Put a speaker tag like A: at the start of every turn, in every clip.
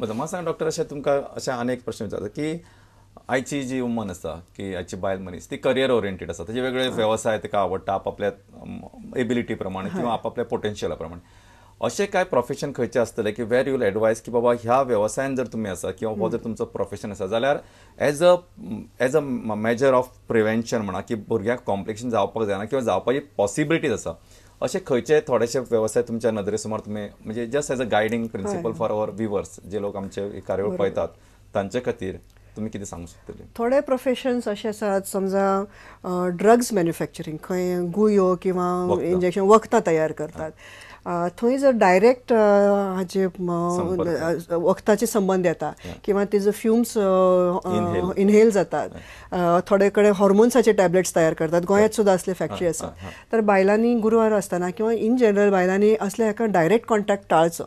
A: बरं म्हाका सांग डॉक्टर अशें तुमकां अशें आनी एक प्रश्न विचारता की आयची जी वुमन आसा की आयची बायल मनीस ती करियर ओरिएंटेड आसा ताचे वेगळे व्यवसाय तिका आवडटा आपल्या एबिलिटी प्रमाणे किंवा आपल्या पोटेन्शियला प्रमाणे अशें काय प्रोफेशन खंयचें आसतलें की वेर यूल एडवायस की बाबा ह्या व्यवसायान जर तुमी आसा किंवा हो जर तुमचो प्रोफेशन आसा जाल्यार as a measure of prevention म्हणा की भुरग्यांक कॉम्प्लिकेशन जावपाक जायना किंवा जावपाची पॉसिबिलिटीज आसा असे खंयचे थोडेशे व्यवसाय तुमच्या नदरे समोर तुम्ही म्हणजे just as a guiding principle for our viewers जे लोक आमचे कार्यावळ पळयतात तांचे खातीर तुम्ही कितें सांगू शकतले?
B: थोडे प्रोफेशन्स असे आसात समजा ड्रग्स मॅन्युफॅक्चरिंग खंय गुयो किंवा इंजेक्शन वखदां तयार करतात थंय जर डायरेक्ट हाचे वखदाचे संबंध येता किंवा तेजो फ्युम्स इनहेल जातात थोडे कडेन हॉर्मोन्साचे टॅबलेट्स तयार करतात गोंयांत सुद्धा असले फॅक्टरी आसा तर बायलांनी गुरुवार आसतना किंवा इन जनरल बायलांनी असल्या हाका डायरेक्ट कॉन्टॅक्ट टाळचो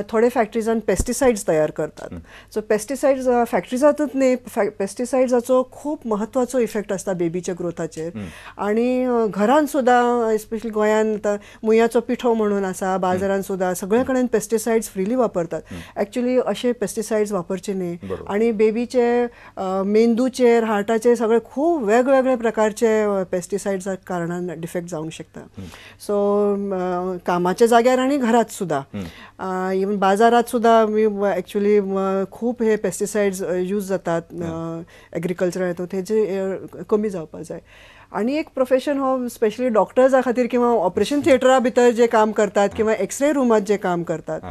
B: थोडे फॅक्टरीजान पेस्टिसाइड्स तयार करतात सो पेस्टिसाइड्स फॅक्टरीजातूच न्ही पेस्टिसाइड्साचो खूप महत्वाचो इफेक्ट आसता बेबीच्या ग्रोथाचेर आणि घरान सुद्धा स्पेशली गोंयांत मुयाचो पिठो म्हणून आसा बाजारान सुद्धा सगळे कडेन पेस्टिसाइड्स फ्रीली वापरतात ॲक्च्युली असे पेस्टिसाइड्स वापरचे न्ही आणि बेबीचे मेंदूचेर हार्टाचेर सगळे खूप वेगवेगळे प्रकारचे पेस्टिसाइड्सा कारणान डिफेक्ट जावंक शकता सो कामाच्या जाग्यार आणि घरात सुद्धा इवन बाजारात सुद्धा ॲक्च्युली खूप हे पेस्टिसाइड्स यूज जातात एग्रीकल्चर हितून तेजे कमी जावपाक जाय आणि एक प्रोफेशन हो स्पेशली डॉक्टर्सा खातीर किंवा ऑपरेशन थिएटरा भितर जे काम करतात किंवा एक्सरे रुमात जे काम करतात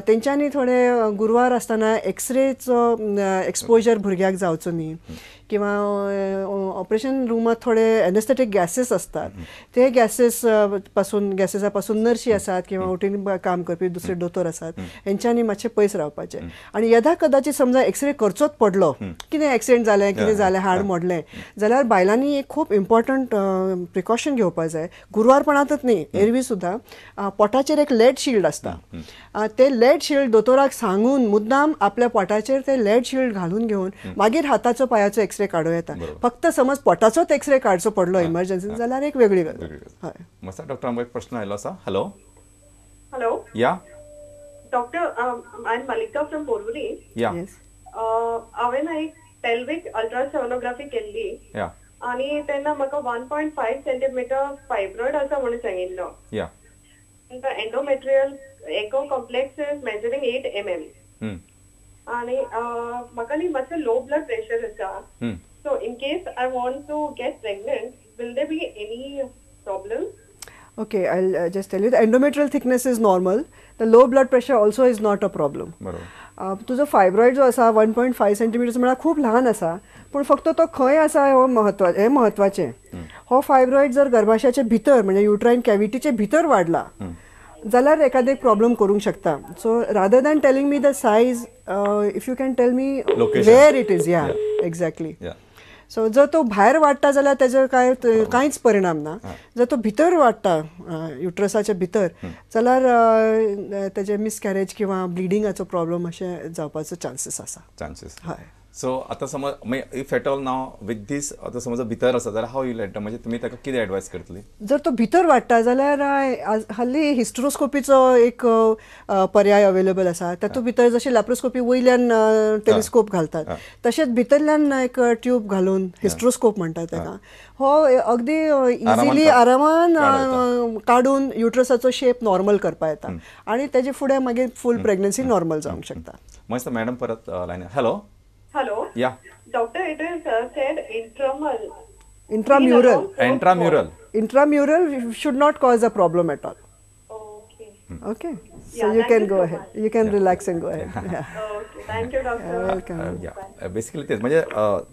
B: तेंच्यांनी थोडे गुरुवार आसतना एक्सरेचो एक्सपोजर भुरग्याक जावचो न्ही किंवा ऑपरेशन रुमात थोडे एनेस्थेटिक गॅसेस असतात ते गॅसेसा पासून नर्सी आसात किंवा ओटीन काम करपी दुसरे दोतोर आसात हेंच्यांनी मातशें पयस रावपाचें आणि यदा कदाचित समजा एक्सरे करचोच पडलो कितें एक्सिडेंट जालें कितें जालें हाड मोडलें जाल्यार बायलांनी एक खूप इम्पॉर्टंट प्रिकॉशन घेवपाक जाय गुरुवारपणांतच न्ही एरवी सुद्धा पोटाचेर एक लेड शिल्ड आसता ते लेड शिल्ड दोतोराक सांगून मुद्दाम आपल्या पोटाचेर ते लेड शिल्ड घालून घेवन मागीर हाताचो पायाचो एक्सरे काडूं येता फक्त समज पोटाचोच एक्सरे काडचो पडलो इमर्जन्सीन जाल्यार एक वेगळी गजाल हय
A: मस्त डॉक्टर आमकां एक प्रश्न आयलो आसा हॅलो
C: हॅलो
A: या
C: doctor I am Mallika from Borivali
A: या
C: हांवें एक पेल्विक अल्ट्रासोनोग्राफी केल्ली
A: या
C: आणि तेन्ना म्हाका 1.5 सेंटीमीटर फायब्रॉइड आसा म्हणून सांगिल्लो
A: या
C: endometrial echo complex is measuring 8 mm आणि म्हाका न्ही मातसो लो ब्लड प्रेशर आसा so in case I want to get pregnant will there be any problem?
B: Okay, I'll just tell you the endometrial thickness is normal. The low blood pressure also is not a problem. तुझो fibroid जो आसा 1.5 centimetre म्हळ्यार खूप लहान आसा पण फक्त तो खंय आसा हे महत्वाचें हो फायब्रॉइड जर गर्भाशयाचे भितर म्हणजे युट्राइन कॅव्हिटीचे भितर वाढला जाल्यार एखादे प्रॉब्लेम करूंक शकता so rather than telling me the size if you can tell me where it is या एक्झॅक्टली सो जर तो भायर वाडटा जाल्यार तेजो कांयच परिणाम ना जर तो भितर वाडटा युट्रसाच्या भितर जाल्यार तेजे मिसकॅरेज किंवा ब्लिडिंगाचो प्रॉब्लेम अशें जावपाचो चान्सीस आसा हय
A: सो आता समज if at all now with this आता समज भितर आसा जाल्यार हाव यू लेट म्हणजे तुम्ही ताका कितें एडवायस करतली
B: जर तो भितर वाडटा जाल्यार हाल्ली हिस्ट्रोस्कोपीचो एक पर्याय अवेलेबल आसा तातूंत भितर जशें लॅप्रोस्कोपी वयल्यान टेलिस्कोप घालतात तशेंच भितरल्यान एक ट्यूब घालून हिस्ट्रोस्कोप म्हणटात ताका हो अगदी इजिली आरामान काडून युट्रसाचो शेप नॉर्मल करपा येता आणि तेजे फुडें मागीर फूल प्रेग्नन्सी नॉर्मल जावंक शकता
A: मस्त मॅडम परत line hello
C: Hello.
A: Yeah.
C: Doctor, it is said
B: intramural.
A: Intramural
B: should not cause a problem at all.
C: Okay.
B: Okay. So you can go ahead. You can relax and go ahead. Yeah.
C: Okay. Thank you, doctor.
A: Yeah. Basically तेच म्हणजे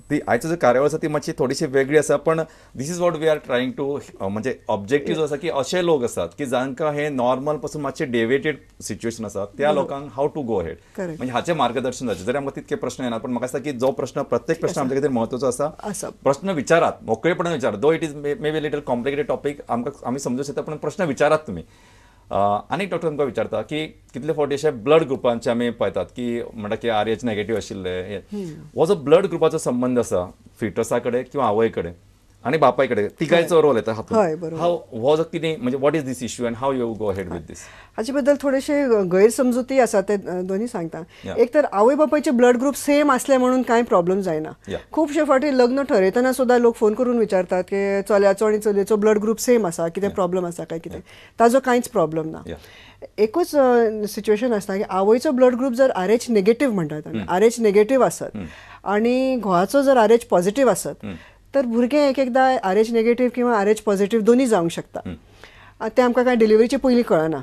A: ती आयचं जे कार्यावळ आसा ती मातशी थोडीशी वेगळी आसा पण this is what we are trying to म्हणजे ऑब्जेक्टिव्ह आसा की असे लोक आसात की जांकां हे नॉर्मल पासून मातशे डेविएटेड सिच्युएशन आसा त्या लोकांक हाव टू गो हेड म्हणजे हाचे मार्गदर्शन जावचें जरी आमकां तितके प्रश्न येनात पण म्हाका दिसता की जो प्रश्न प्रत्येक प्रश्न आमच्या खातीर म्हत्वाचो आसा प्रश्न विचारात मोकळेपणान विचारात दो it is may be little complicated topic आमकां आमी समजूं शकता पण प्रश्न विचारात तुमी आनीक डॉक्टर तुमकां विचारता की कितले फावटी अशे ब्लड ग्रुपांचे आमी पळयतात की म्हणटा की RH नेगेटिव्ह आशिल्ले हो जो ब्लड ग्रुपाचो संबंध आसा फिटसा कडेन किंवा आवय कडेन आणि बापाय कडेन तिगायचो रोल येता हातूंत.
B: हय, बरोबर.
A: हाव हो जो कितें म्हणजे what is this issue and how you go ahead with this?
B: हाचे बद्दल थोडेशे गैरसमजुती आसा ते दोन्ही सांगता.
A: Yeah.
B: एक तर आवय बापायचे ब्लड ग्रुप सेम असले म्हणून कांय प्रॉब्लेम जायना.
A: Yeah.
B: खूपशे फावटी लग्न ठरयतना सुद्दां लोक फोन करून विचारतात की चल्याचो आनी चलयेचो ब्लड ग्रुप सेम आसा, कितें प्रॉब्लेम आसा काय कितें. ताजो कांयच प्रॉब्लेम ना. एकूच सिच्युएशन आसता की आवयचो ब्लड ग्रुप जर RH नेगेटिव्ह म्हणटात आमी, RH नेगेटिव्ह आसत आनी घोवाचो जर RH पॉझिटिव्ह आसत तर भुरगें एक एकदां RH नेगेटिव्ह किंवा RH पॉझिटिव्ह दोन्ही जावंक शकता. ते आमकां काय डिलिव्हरीचे पयलीं कळना.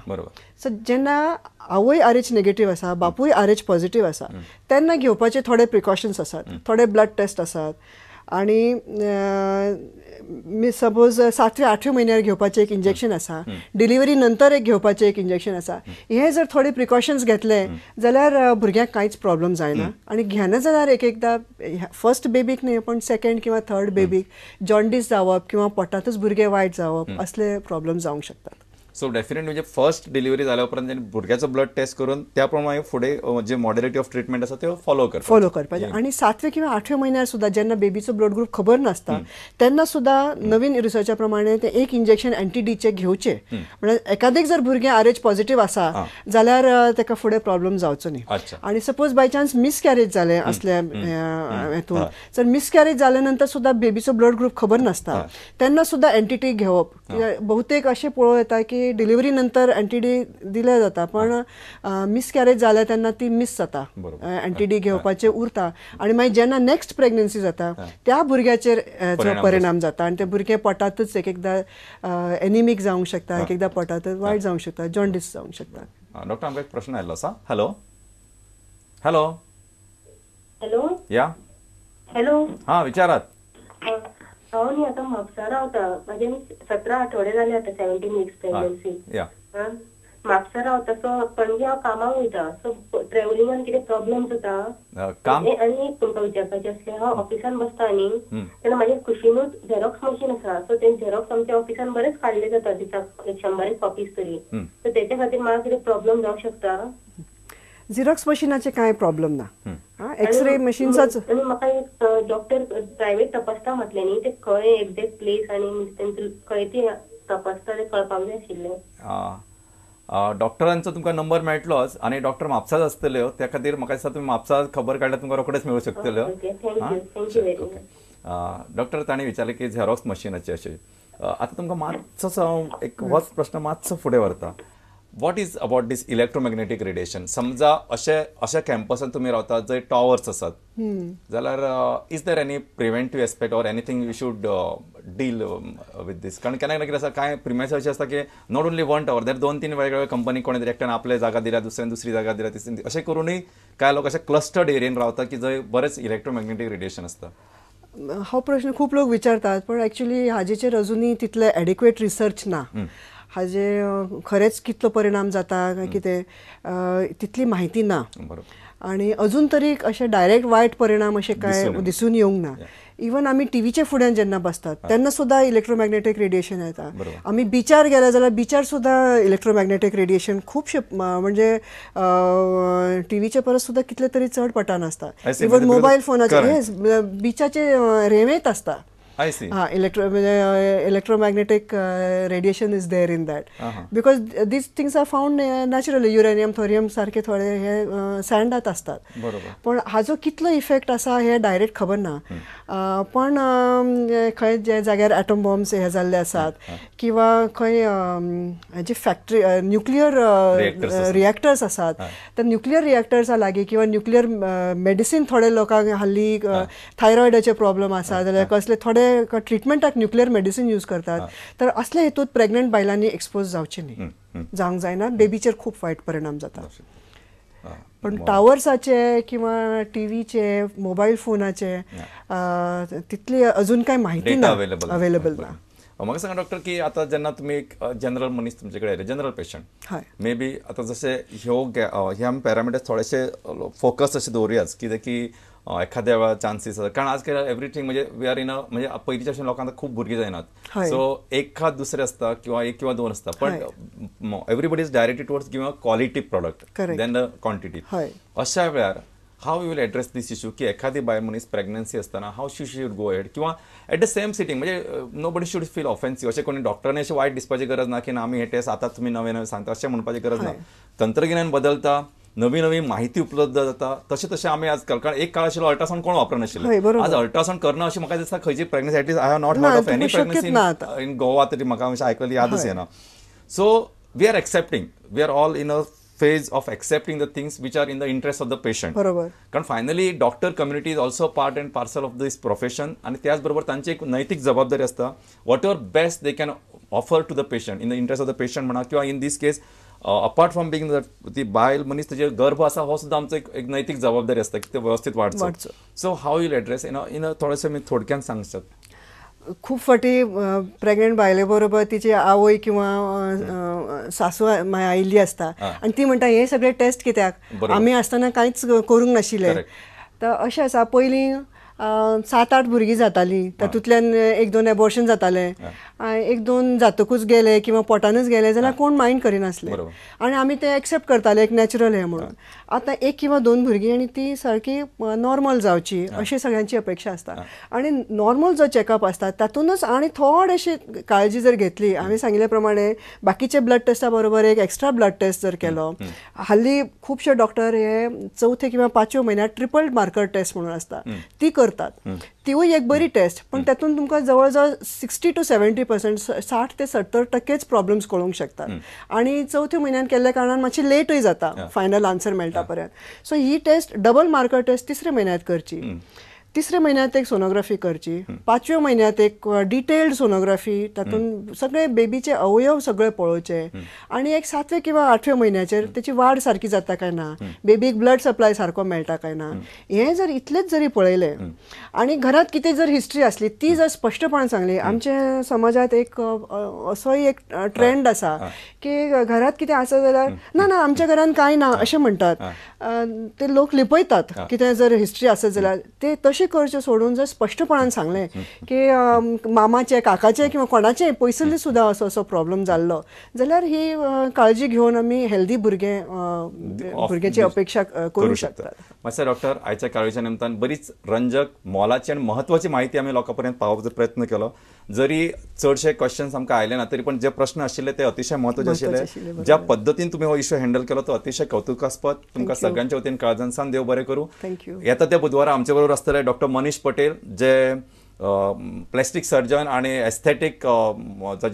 B: सो जेन्ना आवय RH नेगेटिव्ह आसा, बापूय RH पॉझिटिव्ह आसा, तेन्ना घेवपाचे थोडे प्रिकॉशन्स आसात, थोडे ब्लड टेस्ट आसात आनी सपोज 7व्या 8व्या म्हयन्यार घेवपाचें एक इंजेक्शन आसा, डिलिव्हरी नंतर एक घेवपाचें एक इंजेक्शन आसा. हे जर थोडे प्रिकॉशन्स घेतले जाल्यार भुरग्याक कांयच प्रॉब्लेम जायना. आनी घेना जाल्यार एक एकदां फर्स्ट बेबीक न्ही पण सेकंड किंवा थर्ड बेबीक जॉन्डीस जावप किंवा पोटांतूच भुरगें वायट जावप असले प्रॉब्लेम जावंक शकतात.
A: सो डेफिनेट म्हणजे फर्स्ट डिलिव्हरी झाल्या उपरांत भुरग्याचो ब्लड टेस्ट करून त्या प्रमाणे फुडें जे मॉडलिटी ऑफ ट्रिटमेंट आसा ते फॉलो करपाचे.
B: आणि 7व्या किंवा 8व्या म्हयन्यार सुद्दां जेन्ना बेबीचो ब्लड ग्रुप खबर नासता तेन्ना सुद्दां नवीन रिसर्चा प्रमाणे ते एक इंजेक्शन एंटी-डीचे घेवचे. म्हणजे एकादेक जर भुरगें RH पॉझिटिव्ह आसा जाल्यार ताका फुडें प्रॉब्लेम जावचो न्ही. आणि सपोज बाय चान्स मिसकॅरेज जालें असल्या हेतून, जर मिसकॅरेज जाल्या नंतर सुद्दां बेबीचो ब्लड ग्रुप खबर नासता तेन्ना सुद्दां एंटी-डी घेवप. बहुतेक अशें पळोवं येता की डिलिव्हरी नंतर एंटी-डी दिले जाता पण मिसकॅरेज जाल्या तेन्ना ती मिस जाता, एंटी-डी घेवपाचें उरता आनी मागीर जेन्ना नेक्स्ट प्रेग्नन्सी जाता त्या भुरग्याचेर परिणाम जाता आनी ते भुरगें पोटांतूच एक एकदां एनिमीक जावंक शकता, एक एकदां पोटांतूच वायट जावंक शकता, जॉन्डीस जावंक शकता.
A: डॉक्टर आमकां एक प्रश्न आयिल्लो आसा. हॅलो हॅलो
C: हॅलो
A: या
C: हॅलो
A: हां विचारात.
C: हांव न्ही आतां म्हापसा रावता. म्हाजे 17 आठवडे जाले आतां 17 वीक्स प्रेग्नन्सी. म्हापसा रावता सो पणजे हांव कामाक वयता. सो ट्रॅव्हलिंगान कितें प्रॉब्लेम जाता आनी तुमकां विचारपाचें आसलें. हांव ऑफिसान बसता न्ही तेन्ना म्हाज्या कुशीनूच झेरॉक्स मशीन आसा. सो ते झेरॉक्स आमच्या ऑफिसान बरेच काडले जाता दिसाक 100 कॉपीज तरी. सो तेच्या खातीर म्हाका कितें प्रॉब्लेम जावंक शकता?
B: झेरॉक्स मशीनाचे कांय प्रॉब्लेम ना. एक्सरे मशीन्साच.
C: आनी म्हाका एक डॉक्टर प्रायवेट तपासता म्हटलें न्ही, ते खंय एक्झॅक्ट प्लेस आनी खंय ते तपासता ते कळपाक जाय आशिल्लें.
A: डॉक्टरांचो तुमकां नंबर मेळटलोच आनी डॉक्टर म्हापसाच आसतल्यो. त्या खातीर म्हाका दिसता तुमी म्हापसा खबर काडल्यार तुमकां रोखडेच मेळूं शकतल्यो. डॉक्टर ताणें विचारलें की झेरॉक्स मशीनाचे अशें. आतां तुमकां मातसो एक होच प्रश्न मातसो फुडें व्हरता. What is about this electromagnetic radiation? समजा अशा कॅम्पसान तुम्ही रावतात जंय टॉवर्स आसात जाल्यार is there any preventive aspect or anything we should deal with this? कारण केन्ना कितें आसा कांय प्रिमायस अशें आसता की not only one tower, there 2-3 वेगवेगळ्या कंपनी कोणी तरी एकट्यान आपले जागा दिल्या, दुसऱ्यान दुसरी जागा दिल्या, तिसरी अशें करूनय कांय लोक अशे क्लस्टर्ड एरियेन रावता की जंय बरेच इलेक्ट्रोमॅग्नेटीक रेडिएशन आसता.
B: हो प्रश्न खूप लोक विचारतात पण ॲक्च्युली हाजेचेर अजूनय तितले एडिक्वेट रिसर्च ना. हाजे खरेंच कितलो परिणाम जाता काय कितें तितली म्हायती ना. आणि अजून तरी अशे डायरेक्ट वायट परिणाम अशे काय दिसून येवंक ना. इवन आमी टीव्हीच्या फुड्यान जेन्ना बसतात तेन्ना सुद्दां इलेक्ट्रोमॅग्नेटीक रेडिएशन येता. आमी बिचार गेले जाल्यार बिचार सुद्दां इलेक्ट्रोमॅग्नेटीक रेडिएशन खूबशे म्हणजे टीव्हीचे परस सुद्दां कितले तरी चड पटान आसता. इवन मोबायल फोनाचे बिचाचे रेंवेत आसता. Electromagnetic radiation is there in that because these things are found naturally. Uranium thorium सारखे थोडे हे सँडात असतात. पण हाजो कितलो इफेक्ट आसा हे डायरेक्ट खबर ना. पण खंय जे जाग्यार एटॉम बॉम्ब्स हे जाल्ले आसात किंवा खंय जे फॅक्टरी न्यूक्लियर रिएक्टर्स आसात तर न्यूक्लियर रिएक्टर्सा लागीं किंवा न्यूक्लियर मेडिसीन थोडे लोकांक हाल्ली थायरॉयडाचे प्रॉब्लेम आसा जाल्यार कसले थोडे ट्रिटमेंटाक न्यूक्लियर मेडिसीन यूज करतात. तर असले हेतूंत प्रेग्नंट बायलांनी एक्सपोज जावचे न्ही, जावंक जायना. बेबीचेर खूब वायट परिणाम जाता. पण टावर्साचे किंवा टीव्हीचे मोबायल फोनाचे तितली अजून काय माहिती ना, अवेलेबल ना.
A: म्हाका सांगा डॉक्टर की आता जेन्ना तुमी एक जनरल मनीस तुमचे कडेन येयले, जनरल पेशंट, मे बी आता जशे ह्या पॅरामिटर्स थोडेशे फोकस अशे दवरुयात कित्याक की एखाद्या वेळा चान्सीस आसा. कारण आजकाल एव्हरीथिंग म्हणजे वी आर इन अ म्हणजे पयलींच्या अशें लोकांक खूब भुरगीं जायनात. सो एखाद दुसरे आसता किंवा 1 किंवा 2 आसता. पण everybody is directed towards giving a quality product then the quantity. अशा वेळार how you will address this issue की एखादी बायल मनीस प्रेग्नन्सी असताना how she should go ahead किंवा एट द सेम सिटींग म्हणजे nobody should feel offensive अशें कोणी डॉक्टरांनी अशें वायट दिसपाची गरज ना की आमी हे टेस्ट आतां तुम्ही नवे नवे सांगता अशें म्हणपाची गरज ना. तंत्रज्ञान बदलता, नवी नवी माहिती उपलब्ध जाता, तशें तशें आमी आज काल एक काळ आशिल्लो अल्ट्रासाउंड कोण वापरनाशिल्ले. आज अल्ट्रासाउंड करणं अशें म्हाका दिसता खंयची pregnancy at least I have not heard of any pregnancy in Goa तरी म्हाका अशें आयकलेली यादच येना. So we are accepting, we are all in a phase of accepting the things which are in the interest of the patient.
B: बरोबर.
A: कारण finally doctor community is also part and parcel of this profession आणि त्याचबरोबर त्यांची एक नैतिक जबाबदारी असता. Whatever best they can offer to the patient in the interest of the patient म्हणा किंवा in this case apart from being ती बायल मनीस त्याचे गर्भ असा हो सुद्धा आमचं एक नैतिक जबाबदारी असता की ते व्यवस्थित वाढचं. So how will address in थोडेसे मी थोडक्यात सांगतात.
B: खूप फाटी प्रेग्नंट बायले बरोबर तिची आवय किंवा सासू आयिल्ली असता आणि ती म्हणटा हे सगळे टेस्ट कित्याक आमी आसतना कांयच करूंक नाशिल्ले. तर अशें आसा पयलीं 7-8 भुरगीं जातालीं, तातूंतल्यान 1-2 एबॉर्शन जाताले, 1-2 जातकूच गेले किंवा पोटानच गेले जाल्यार कोण मायंड करिनासले आणि आमी ते एक्सेप्ट करताले एक नॅचरल हे म्हणून. आतां 1 किंवा 2 भुरगीं आनी ती सारकी नॉर्मल जावची अशी सगळ्यांची अपेक्षा असता. आणि नॉर्मल जो चॅकअप असता तातूनच आनी थोडीशी काळजी जर घेतली, हांवें सांगिल्ले प्रमाणे बाकीचे ब्लड टेस्टा बरोबर एक एक्स्ट्रा ब्लड टेस्ट जर केलो. हल्ली खुबशे डॉक्टर हे 4थ्या किंवा 5व्या म्हयन्यात ट्रिपल मार्कर टेस्ट म्हणून असता ती करतात. तिवूय एक बरी टेस्ट, पण तातूंत तुमकां जवळ जवळ 60 to 70%, 60 ते 70% प्रॉब्लेम्स कळूंक शकतात. आणि 4थ्या म्हयन्यान केल्ल्या कारणान मातशी लेटूय जाता फायनल आन्सर मेळटा पर्यंत. सो ही टेस्ट डबल मार्कर टेस्ट 3ऱ्या म्हयन्यात करची, 3ऱ्या म्हयन्यात एक सोनोग्राफी करची, 5व्या म्हयन्यात एक डिटेल्ड सोनोग्राफी, तातूंत सगळे बेबीचे अवयव सगळे पळोवचे आणि एक 7व्या किंवा 8व्या म्हयन्याचेर त्याची वाड सारकी जाता काय ना, बेबीक ब्लड सप्लाय सारको मेळटा काय ना, हे जर इतलेच जरी पळयले आणि घरात कितें जर हिस्ट्री असली ती जर स्पश्टपणान सांगली. आमच्या समाजात एक असोय एक ट्रेंड आसा की घरात कितें आसा जाल्यार ना ना आमच्या घरान कांय ना अशें म्हणटात. ते लोक लिपयतात कितें जर हिस्ट्री आसत जाल्यार. ते तशें करचें सोडून जर स्पश्टपणान सांगलें की मामाचे काकाचे किंवा कोणाचेय पयसुल्ली सुद्दां असो असो प्रॉब्लेम जाल्लो जाल्यार ही काळजी घेवन आमी हेल्दी भुरग्याची अपेक्षा करूं शकतात.
A: मातशें डॉक्टर, आयच्या काळजीच्या निमतान बरीच रंजक, मोलाची आणि महत्वाची माहिती आमी लोकांपर्यंत पावोवपाचो प्रयत्न केलो. जरी चडशे क्वेश्चन्स आमकां आयले ना तरी पण जे प्रश्न आशिल्ले ते अतिशय महत्वाचे आशिल्ले. ज्या पद्दतीन तुम्ही हो इश्यू हँडल केलो तो अतिशय कौतुकास्पद. तुमकां सगळ्यांच्या वतीन काळजांसान देव बरें करूं. येता त्या बुधवारा आमचे बरोबर आसतले डॉक्टर मनीष पटेल, जे प्लॅस्टिक सर्जन आणि एस्थेटिक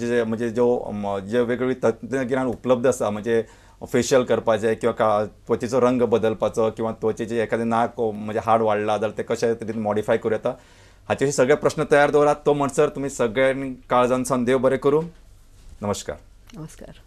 A: जे म्हणजे जे वेगवेगळी तंत्रज्ञान उपलब्ध आसा, म्हणजे फेशियल करपाचें किंवा त्वचेचो रंग बदलपाचो किंवा त्वचेचे एखादें नाक म्हणजे हाड वाडला जाल्यार ते कशे तरेन मॉडिफाय करूं येता, हाचे सगळे प्रश्न तयार दवरात. तो म्हणसर तुमी सगळ्यांनी काळजांसान देव बरें करूं. नमस्कार.
B: नमस्कार.